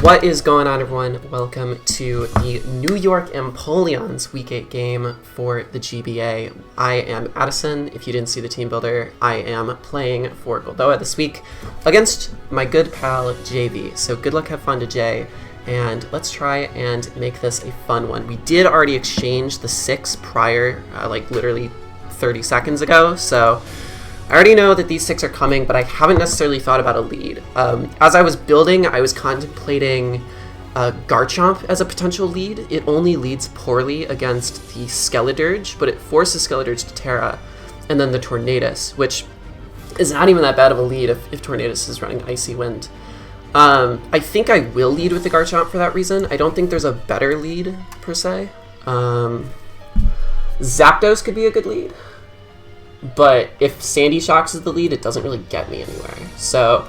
What is going on, everyone? Welcome to the New York Empoleon's Week 8 game for the GBA. I am Addison. If you didn't see the team builder, I am playing for Goldoa this week against my good pal JV. So good luck, have fun to Jay, and let's try and make this a fun one. We did already exchange the 6 prior, like literally 30 seconds ago, so I already know that these 6 are coming, but I haven't necessarily thought about a lead. As I was building, I was contemplating Garchomp as a potential lead. It only leads poorly against the Skeledirge, but it forces Skeledirge to Terra, and then the Tornadus, which is not even that bad of a lead if Tornadus is running Icy Wind. I think I will lead with the Garchomp for that reason. I don't think there's a better lead, per se. Zapdos could be a good lead. But if Sandy Shocks is the lead, it doesn't really get me anywhere. So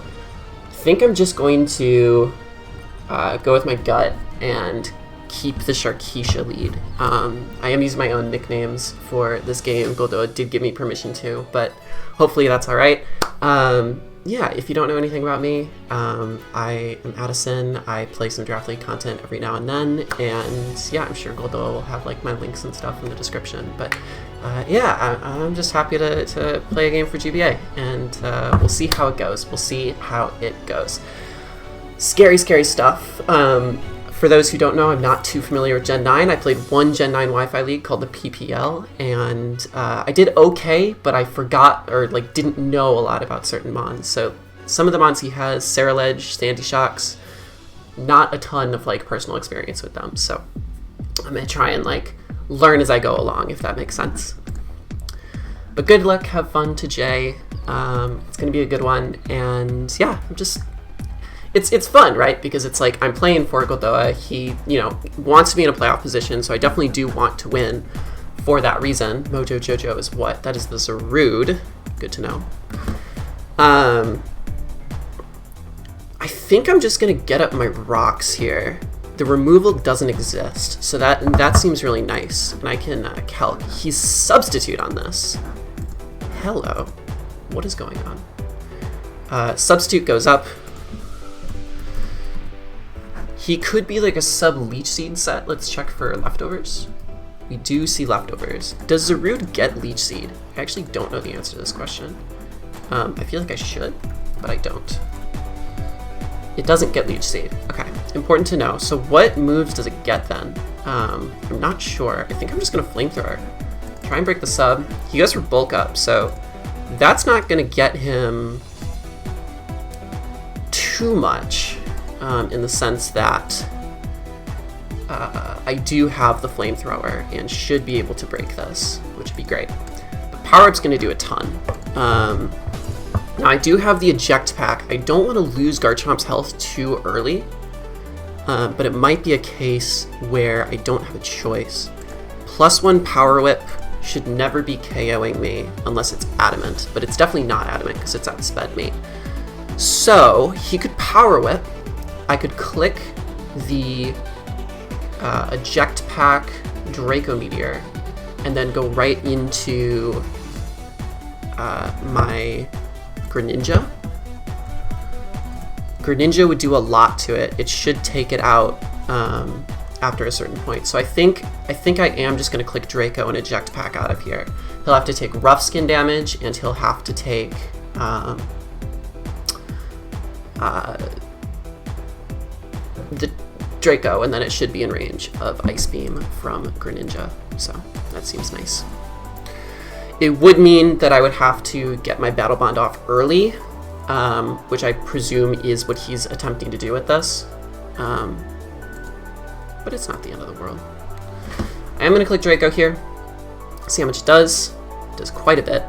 I think I'm just going to go with my gut and keep the Sharkeisha lead. I am using my own nicknames for this game. Goldoa did give me permission to, but hopefully that's all right. Yeah, if you don't know anything about me, I am Addison. I play some Draft League content every now and then, and yeah, I'm sure Goldoa will have like my links and stuff in the description. But yeah, I'm just happy to play a game for GBA, and we'll see how it goes. We'll see how it goes. Scary, scary stuff. For those who don't know, I'm not too familiar with Gen 9. I played one Gen 9 Wi-Fi league called the PPL, and I did okay, but I forgot or like didn't know a lot about certain mons. So some of the mons he has, Ceruledge, Sandy Shocks, not a ton of like personal experience with them. So I'm gonna try and like learn as I go along, if that makes sense. But good luck, have fun to Jay. It's gonna be a good one, and yeah, I'm just. It's fun, right? Because it's like I'm playing for Goldoa. He, wants to be in a playoff position, so I definitely do want to win for that reason. Mojo Jojo is what? That is the Zarude. Good to know. I think I'm just gonna get up my rocks here. The removal doesn't exist, so that seems really nice. And I can calc. He's substitute on this. Hello. What is going on? Substitute goes up. He could be like a sub-Leech Seed set. Let's check for leftovers. We do see leftovers. Does Zarude get Leech Seed? I actually don't know the answer to this question. I feel like I should, but I don't. It doesn't get Leech Seed. Okay, important to know. So what moves does it get then? I'm not sure. I think I'm just gonna Flamethrower. Try and break the sub. He goes for bulk up, so that's not gonna get him too much. In the sense that I do have the Flamethrower and should be able to break this, which would be great. But Power Up's going to do a ton. Now I do have the Eject Pack. I don't want to lose Garchomp's health too early, but it might be a case where I don't have a choice. +1 Power Whip should never be KOing me unless it's Adamant, but it's definitely not Adamant because it's outsped me. So he could Power Whip. I could click the Eject Pack Draco Meteor and then go right into my Greninja. Greninja would do a lot to it. It should take it out after a certain point. So I think I am just going to click Draco and Eject Pack out of here. He'll have to take rough skin damage, and he'll have to take the Draco, and then it should be in range of Ice Beam from Greninja, so that seems nice. It would mean that I would have to get my Battle Bond off early, which I presume is what he's attempting to do with this, but it's not the end of the world. I am going to click Draco here, see how much it does. It does quite a bit,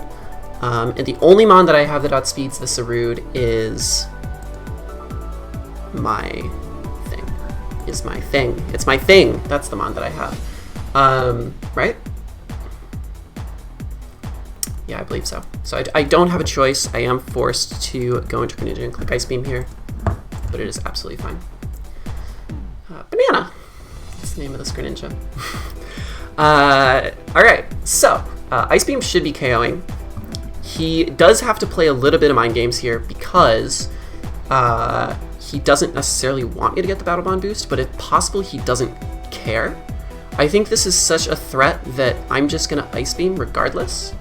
and the only mon that I have that outspeeds the Zarude is my thing. It's my thing. That's the mon that I have. Right? Yeah, I believe so. So I don't have a choice. I am forced to go into Greninja and click Ice Beam here, but it is absolutely fine. Banana. That's the name of this Greninja. Alright, so Ice Beam should be KOing. He does have to play a little bit of mind games here because he doesn't necessarily want me to get the Battle Bond boost, but it's possible he doesn't care. I think this is such a threat that I'm just gonna Ice Beam regardless.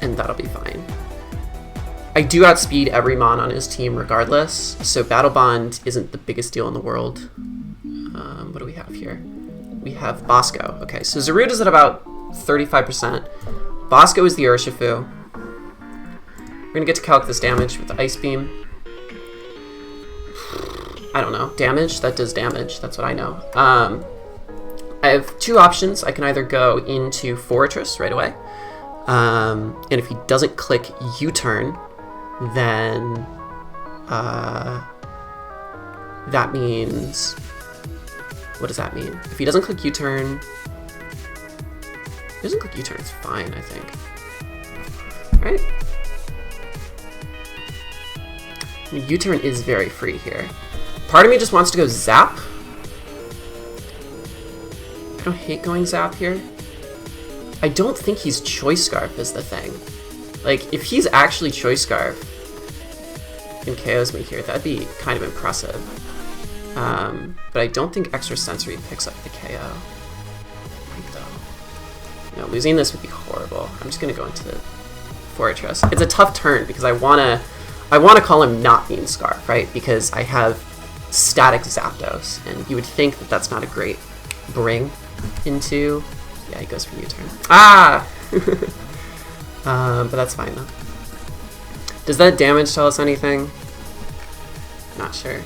And that'll be fine. I do outspeed every Mon on his team regardless, so Battle Bond isn't the biggest deal in the world. What do we have here? We have Bosco. Okay, so Zarude is at about 35%. Bosco is the Urshifu. We're gonna get to calc this damage with the Ice Beam. I don't know. Damage? That does damage. That's what I know. I have two options. I can either go into Fortress right away, and if he doesn't click U-turn, then that means... What does that mean? If he doesn't click U-turn... If he doesn't click U-turn, it's fine, I think. Right? U-turn is very free here. Part of me just wants to go Zap. I don't hate going Zap here. I don't think he's Choice Scarf is the thing. Like, if he's actually Choice Scarf and KOs me here, that'd be kind of impressive. But I don't think Extrasensory picks up the KO. Right, though. No, losing this would be horrible. I'm just gonna go into Fortress. It's a tough turn because I wanna call him not Mean Scarf, right? Because I have static Zapdos, and you would think that that's not a great bring into... Yeah, he goes for U-turn. Ah! But that's fine, though. Does that damage tell us anything? Not sure.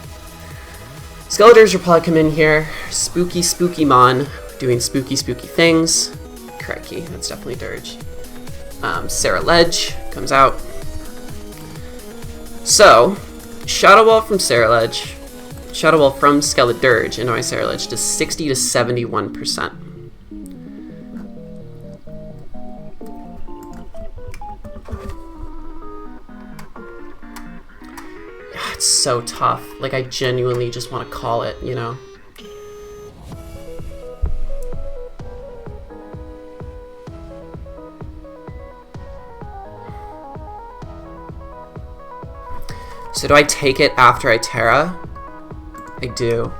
Skeletors will probably come in here. Spooky, spooky Mon, doing spooky, spooky things. Correct key, that's definitely Dirge. Sarah Ledge comes out. So, Shadow Ball from Sarah Ledge, Shadow Ball from Skeledirge into my Sarah Ledge does 60 to 71%. It's so tough. Like, I genuinely just want to call it, you know? So do I take it after I Terra? I do.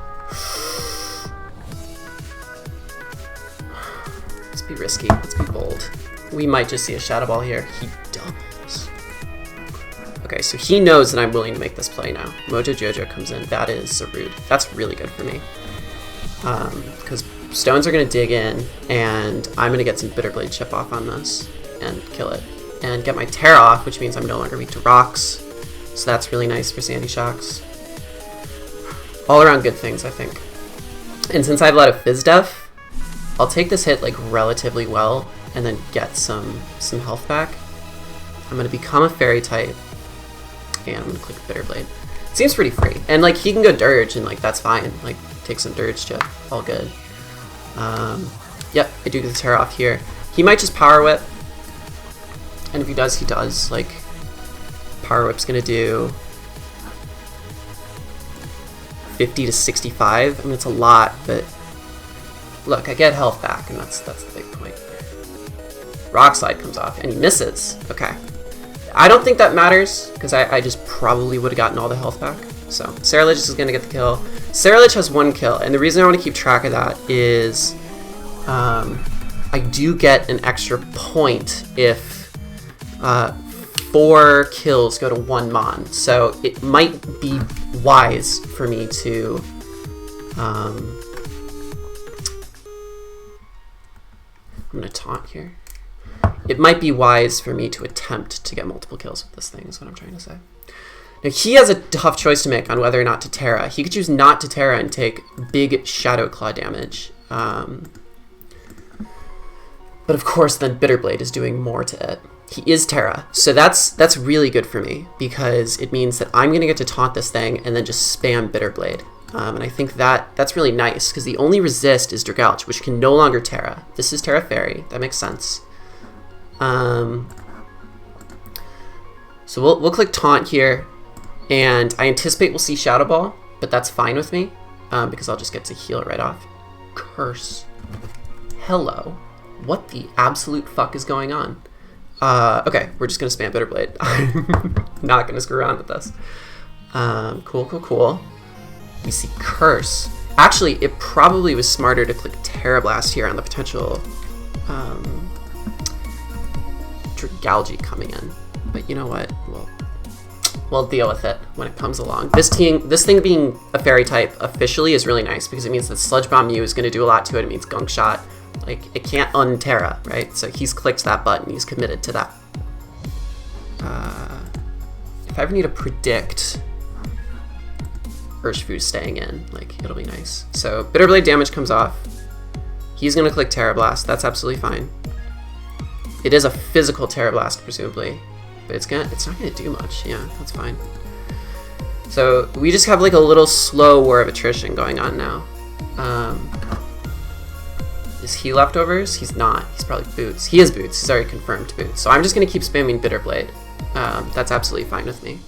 Let's be risky. Let's be bold. We might just see a Shadow Ball here. He doubles. Okay, so he knows that I'm willing to make this play now. Mojo Jojo comes in. That is Zarude. That's really good for me. Because stones are going to dig in, and I'm going to get some Bitter Blade chip off on this and kill it. And get my Terra off, which means I'm no longer weak to rocks. So that's really nice for Sandy Shocks. All around good things, I think. And since I have a lot of Fizz Def, I'll take this hit like relatively well and then get some health back. I'm going to become a Fairy type, and I'm going to click Bitter Blade. Seems pretty free. And like he can go Dirge, and like that's fine. Like take some Dirge chip, all good. Yep, I do get the Terra off here. He might just Power Whip, and if he does, he does. Like Power Whip's gonna do 50 to 65. I mean, it's a lot, but look, I get health back, and that's the big point. Rock Slide comes off, and he misses. Okay. I don't think that matters, because I just probably would have gotten all the health back. So, Sarah Ledge is gonna get the kill. Sarah Ledge has 1 kill, and the reason I want to keep track of that is I do get an extra point if 4 kills go to 1 Mon, so it might be wise for me to I'm gonna taunt here. It might be wise for me to attempt to get multiple kills with this thing, is what I'm trying to say. Now he has a tough choice to make on whether or not to Terra. He could choose not to Terra and take big Shadow Claw damage. But of course then Bitter Blade is doing more to it. He is Terra, so that's really good for me, because it means that I'm going to get to taunt this thing and then just spam Bitter Blade. And I think that's really nice, because the only resist is Dragapults, which can no longer Terra. This is Terra Fairy, that makes sense. So we'll click Taunt here, and I anticipate we'll see Shadow Ball, but that's fine with me, because I'll just get to heal it right off. Curse. Hello. What the absolute fuck is going on? Okay, we're just gonna spam Bitter Blade. I'm not gonna screw around with this. Cool. We see Curse. Actually, it probably was smarter to click Terrablast here on the potential Dragalge coming in. But you know what? We'll deal with it when it comes along. This thing being a fairy type officially is really nice because it means that Sludge Bomb Mew is going to do a lot to it. It means Gunk Shot. Like, it can't un-Terra, right? So he's clicked that button. He's committed to that. If I ever need to predict Urshifu staying in, like, it'll be nice. So Bitter Blade damage comes off. He's going to click Terra Blast. That's absolutely fine. It is a physical Terra Blast, presumably. But it's not gonna do much. Yeah, that's fine. So we just have like a little slow war of attrition going on now. Is he leftovers? He's not. He's probably Boots. He is Boots. He's already confirmed Boots. So I'm just gonna keep spamming Bitter Blade. That's absolutely fine with me.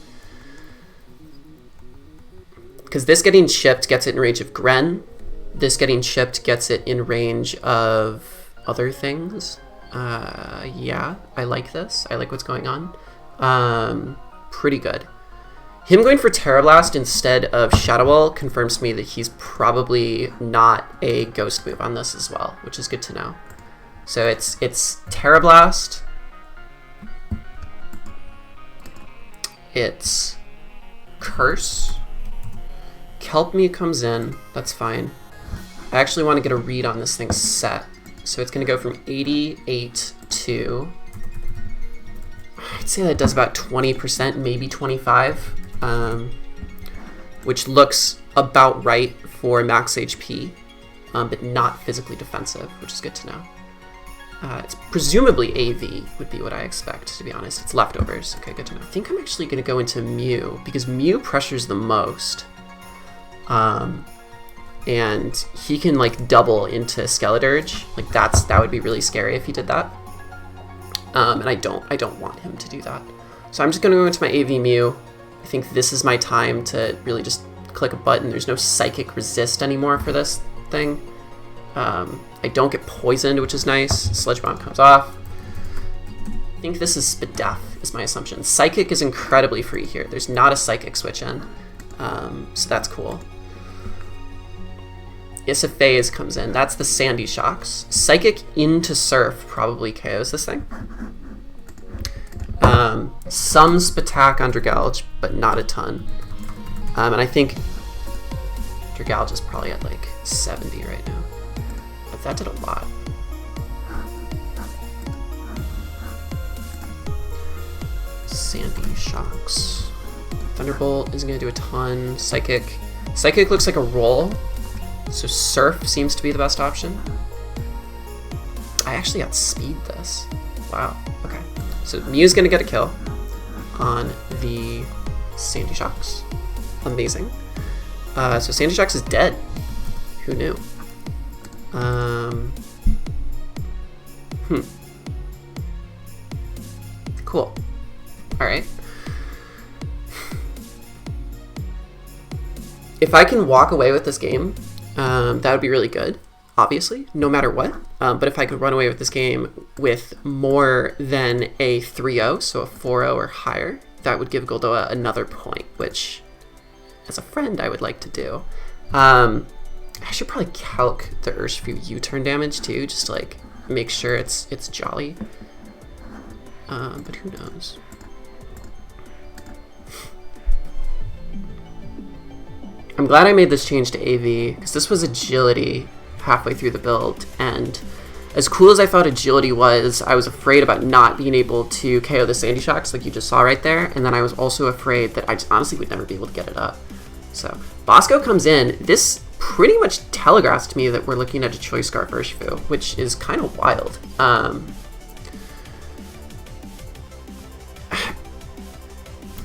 Because this getting chipped gets it in range of Gren. This getting chipped gets it in range of other things. Yeah, I like this. I like what's going on. Pretty good. Him going for Terra Blast instead of Shadow Wall confirms to me that he's probably not a Ghost move on this as well, which is good to know. So it's Terra Blast. It's Curse. Kelp Mew comes in. That's fine. I actually want to get a read on this thing's set. So it's going to go from 88 to... I'd say that does about 20%, maybe 25, which looks about right for max HP, but not physically defensive, which is good to know. It's presumably AV would be what I expect, to be honest. It's leftovers. Okay, good to know. I think I'm actually going to go into Mew, because Mew pressures the most. And he can like double into Skeledirge. Like that would be really scary if he did that. And I don't want him to do that. So I'm just gonna go into my AV Mew. I think this is my time to really just click a button. There's no psychic resist anymore for this thing. I don't get poisoned, which is nice. Sludge Bomb comes off. I think this is Spadef, is my assumption. Psychic is incredibly free here. There's not a Psychic switch in. So that's cool. Phase comes in. That's the Sandy Shocks. Psychic into Surf probably KOs this thing. Some Spatak on Dragalge, but not a ton. And I think Dragalge is probably at like 70 right now. But that did a lot. Sandy Shocks. Thunderbolt isn't going to do a ton. Psychic looks like a roll. So Surf seems to be the best option. I actually outspeed this. Wow, okay. So Mew's gonna get a kill on the Sandy Shocks. Amazing. So Sandy Shocks is dead. Who knew? Cool. Alright. If I can walk away with this game, that would be really good, obviously, no matter what. But if I could run away with this game with more than a 3-0, so a 4-0 or higher, that would give Goldoa another point, which, as a friend, I would like to do. I should probably calc the Urshifu U-turn damage, too, just to, like, make sure it's jolly. But who knows? I'm glad I made this change to AV, because this was agility halfway through the build, and as cool as I thought agility was, I was afraid about not being able to KO the Sandy Shocks like you just saw right there, and then I was also afraid that I just honestly would never be able to get it up. So, Bosco comes in. This pretty much telegraphs to me that we're looking at a Choice Scarf Urshifu, which is kind of wild.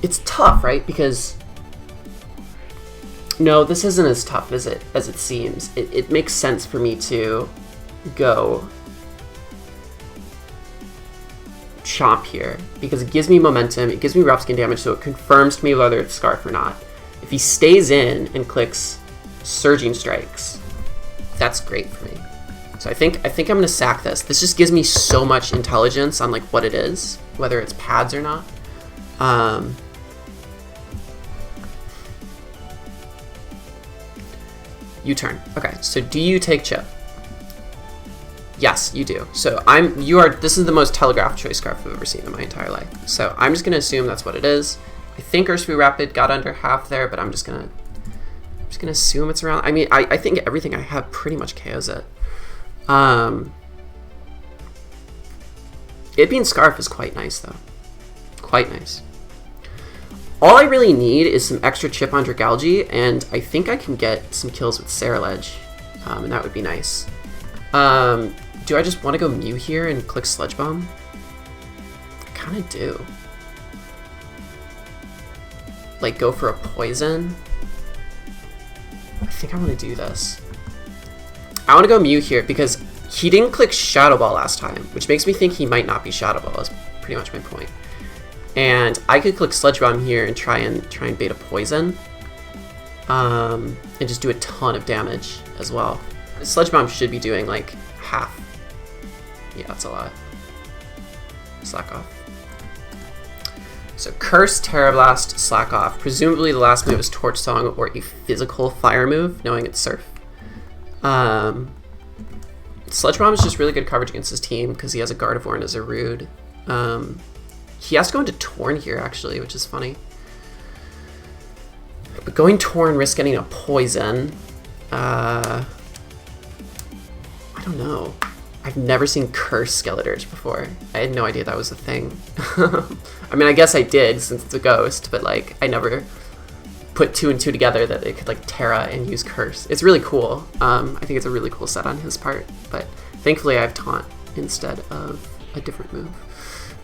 It's tough, right? Because no, this isn't as tough as it seems. It makes sense for me to go Chomp here because it gives me momentum, it gives me rough skin damage, so it confirms to me whether it's Scarf or not. If he stays in and clicks Surging Strikes, that's great for me. So I think I'm gonna sack this. This just gives me so much intelligence on like what it is, whether it's pads or not. U-turn. Okay, so do you take chip? Yes, you do. So this is the most telegraphed choice scarf I've ever seen in my entire life. So I'm just gonna assume that's what it is. I think Urswi Rapid got under half there, but I'm just gonna assume it's around. I mean, I think everything I have pretty much KOs it. It being Scarf is quite nice though. Quite nice. All I really need is some extra chip on Dragalge, and I think I can get some kills with Saraledge, and that would be nice. Do I just want to go Mew here and click Sludge Bomb? I kind of do. Like, go for a Poison? I think I want to do this. I want to go Mew here because he didn't click Shadow Ball last time, which makes me think he might not be Shadow Ball, is pretty much my point. And I could click Sludge Bomb here and try and bait a Poison. And just do a ton of damage as well. Sludge Bomb should be doing like half. Yeah, that's a lot. Slack off. So Curse, Terra Blast, Slack off. Presumably the last move is Torch Song or a physical fire move, knowing it's Surf. Sludge Bomb is just really good coverage against his team because he has a Gardevoir and a Zarude. He has to go into Torn here actually, which is funny. But going Torn risks getting a Poison. I don't know. I've never seen Curse Skeletorch before. I had no idea that was a thing. I mean, I guess I did since it's a ghost, but like I never put 2 and 2 together that it could like Terra and use Curse. It's really cool. I think it's a really cool set on his part, but thankfully I have Taunt instead of a different move.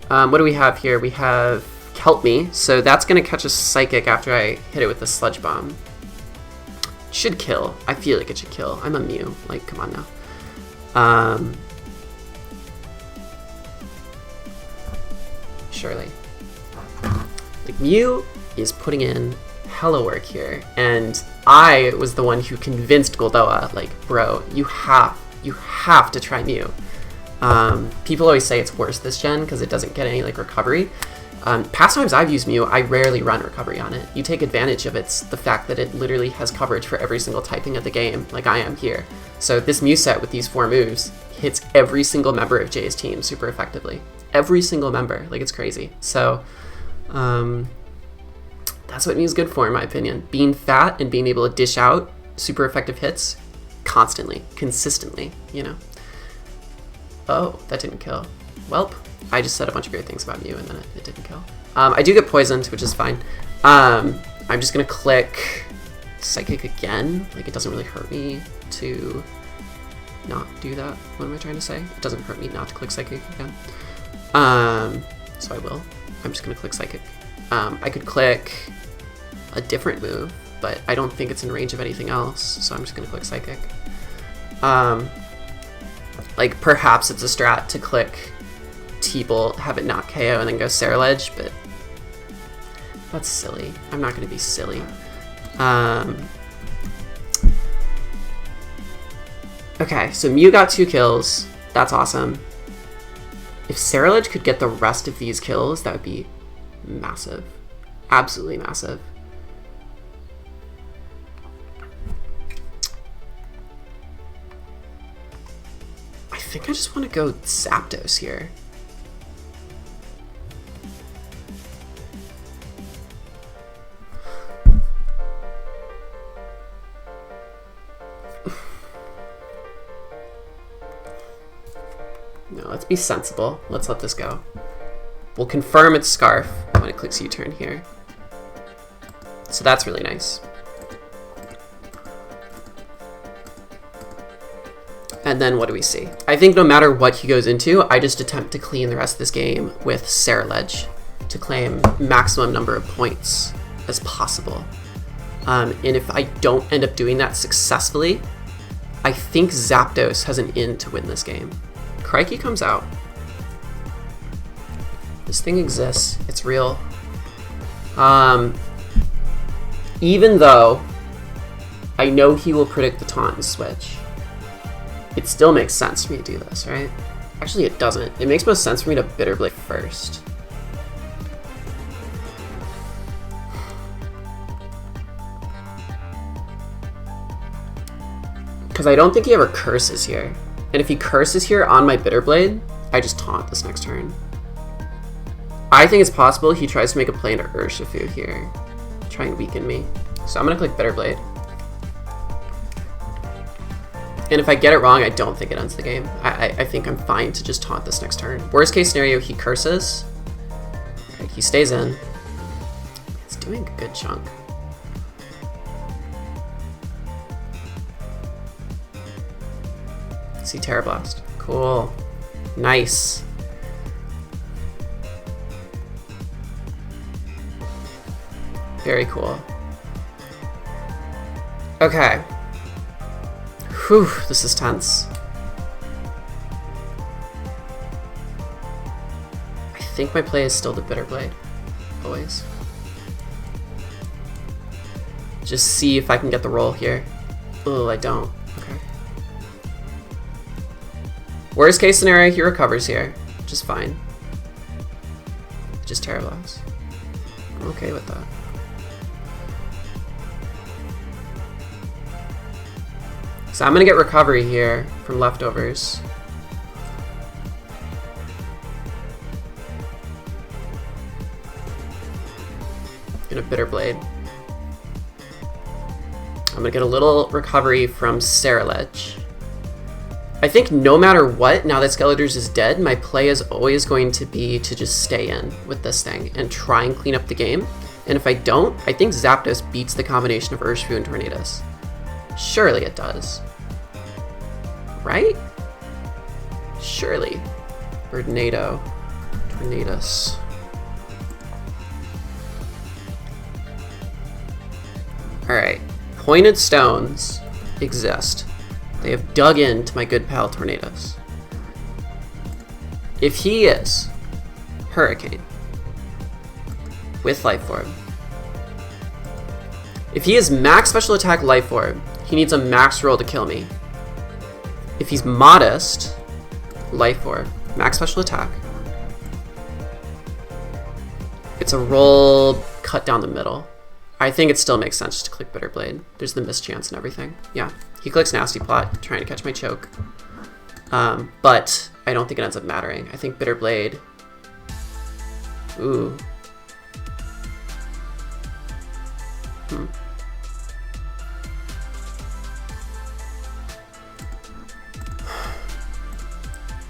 What do we have here? We have Help Me, so that's going to catch a Psychic after I hit it with the Sludge Bomb. Should kill. I feel like it should kill. I'm a Mew. Like, come on now. Surely. Like, Mew is putting in hella work here, and I was the one who convinced Goldoa, like, bro, you have to try Mew. People always say it's worse this gen because it doesn't get any like recovery. Past times I've used Mew, I rarely run recovery on it. You take advantage of the fact that it literally has coverage for every single typing of the game, like I am here. So this Mew set with these 4 moves hits every single member of Jay's team super effectively. Every single member, like it's crazy. So that's what Mew's good for in my opinion. Being fat and being able to dish out super effective hits constantly, consistently, you know? Oh, that didn't kill. Welp. I just said a bunch of great things about Mew and then it didn't kill. I do get poisoned, which is fine. I'm just gonna click Psychic again. Like, it doesn't really hurt me to not do that. What am I trying to say? It doesn't hurt me not to click Psychic again. So I will. I'm just gonna click Psychic. I could click a different move, but I don't think it's in range of anything else, so I'm just gonna click Psychic. Like, perhaps it's a strat to click T-Bolt, have it not KO, and then go Saraledge, but that's silly. I'm not going to be silly. Okay, so Mew got 2 kills. That's awesome. If Saraledge could get the rest of these kills, that would be massive. Absolutely massive. I think I just want to go Zapdos here. No, let's be sensible. Let's let this go. We'll confirm it's Scarf when it clicks U-turn here. So that's really nice. And then what do we see? I think no matter what he goes into, I just attempt to clean the rest of this game with Saraledge to claim maximum number of points as possible. And if I don't end up doing that successfully, I think Zapdos has an in to win this game. Crikey comes out. This thing exists. It's real. Even though I know he will predict the taunt and switch. it still makes sense for me to do this, right? Actually, it doesn't. It makes most sense for me to Bitter Blade first. Because I don't think he ever curses here. And if he curses here on my Bitter Blade, I just taunt this next turn. I think it's possible he tries to make a play into Urshifu here. Try and weaken me. So I'm going to click Bitter Blade. And if I get it wrong, I don't think it ends the game. I think I'm fine to just taunt this next turn. Worst case scenario, he curses. Right, he stays in. He's doing a good chunk. See Terra Blast. Cool. Nice. Very cool. Okay. Whew, this is tense. I think my play is still the Bitter Blade. Always. Just see if I can get the roll here. Oh, I don't. Okay. Worst case scenario, he recovers here. Which is fine. Just Terra Blast. I'm okay with that. So I'm gonna get recovery here from leftovers. And a Bitter Blade. I'm gonna get a little recovery from Ceruledge. I think no matter what, now that Skeletors is dead, my play is always going to be to just stay in with this thing and try and clean up the game. And if I don't, I think Zapdos beats the combination of Urshifu and Tornadus. Surely it does. Right? Surely. Tornado. Tornadus. Alright. Pointed stones exist. They have dug into my good pal Tornadus. If he is Hurricane with Life Orb, if he is max special attack Life Orb, he needs a max roll to kill me. If he's modest, Life Orb, max special attack, it's a roll cut down the middle. I think it still makes sense to click Bitter Blade. There's the mischance and everything. Yeah, he clicks Nasty Plot, trying to catch my choke. But I don't think it ends up mattering. I think Bitter Blade. Ooh.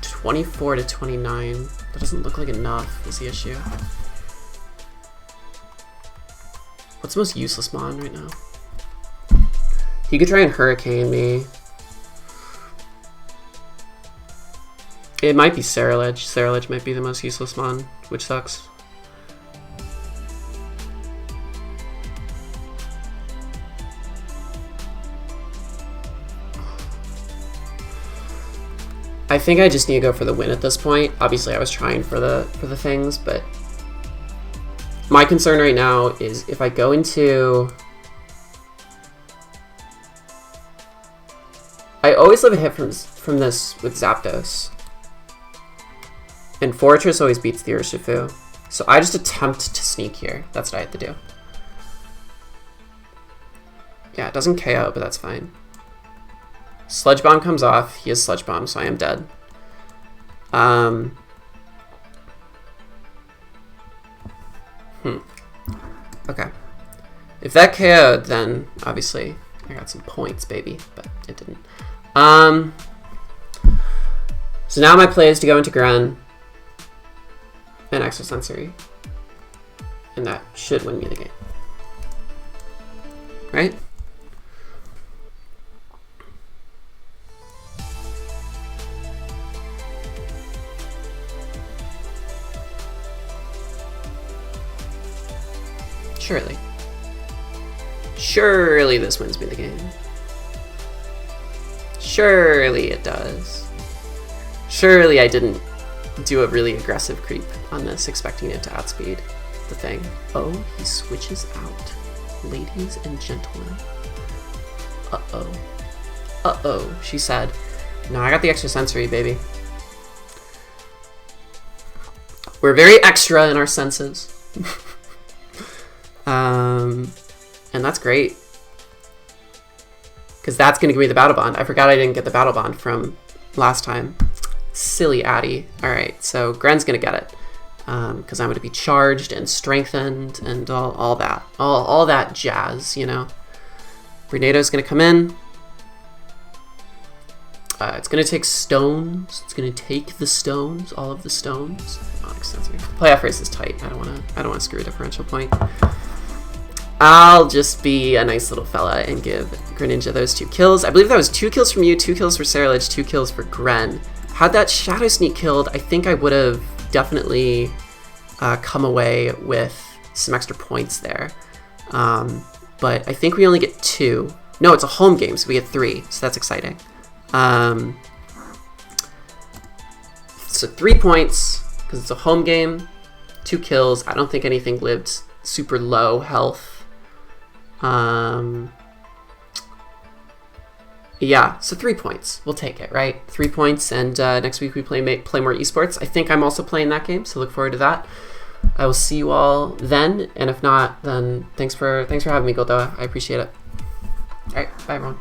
24 to 29. That doesn't look like enough, is the issue. What's the most useless mon right now? He could try and Hurricane me. It might be Ceruledge. Ceruledge might be the most useless mon, which sucks. I think I just need to go for the win at this point. Obviously, I was trying for the things, but my concern right now is if I go into... I always live a hit from this with Zapdos. And Fortress always beats the Urshifu. So I just attempt to sneak here. That's what I have to do. Yeah, it doesn't KO, but that's fine. Sludge Bomb comes off. He has Sludge Bomb, so I am dead. Okay. If that KO'd, then obviously I got some points, baby, but it didn't. So now my play is to go into Gren and Exosensory, and that should win me the game. Right? Surely. Surely this wins me the game. Surely it does. Surely I didn't do a really aggressive creep on this, expecting it to outspeed the thing. Oh, he switches out. Ladies and gentlemen. Uh-oh. Uh-oh, she said. No, I got the extra sensory, baby. We're very extra in our senses. And that's great. Because that's going to give me the battle bond. I forgot I didn't get the battle bond from last time. Silly Addi. Alright, so Gren's going to get it. Because I'm going to be charged and strengthened and all that. All that jazz, you know. Renado's going to come in. It's going to take stones. It's going to take the stones, all of the stones. Playoff race is tight. I don't want to screw a differential point. I'll just be a nice little fella and give Greninja those 2 kills. I believe that was 2 kills from you, 2 kills for Saralage, 2 kills for Gren. Had that Shadow Sneak killed, I think I would have definitely come away with some extra points there. But I think we only get 2. No, it's a home game, so we get 3, so that's exciting. So 3 points, because it's a home game, 2 kills. I don't think anything lived super low health. Yeah, so 3 points. We'll take it, right? 3 points, and next week we play more esports. I think I'm also playing that game, so look forward to that. I will see you all then, and if not, then thanks for having me, Goldoa. I appreciate it. All right, bye everyone.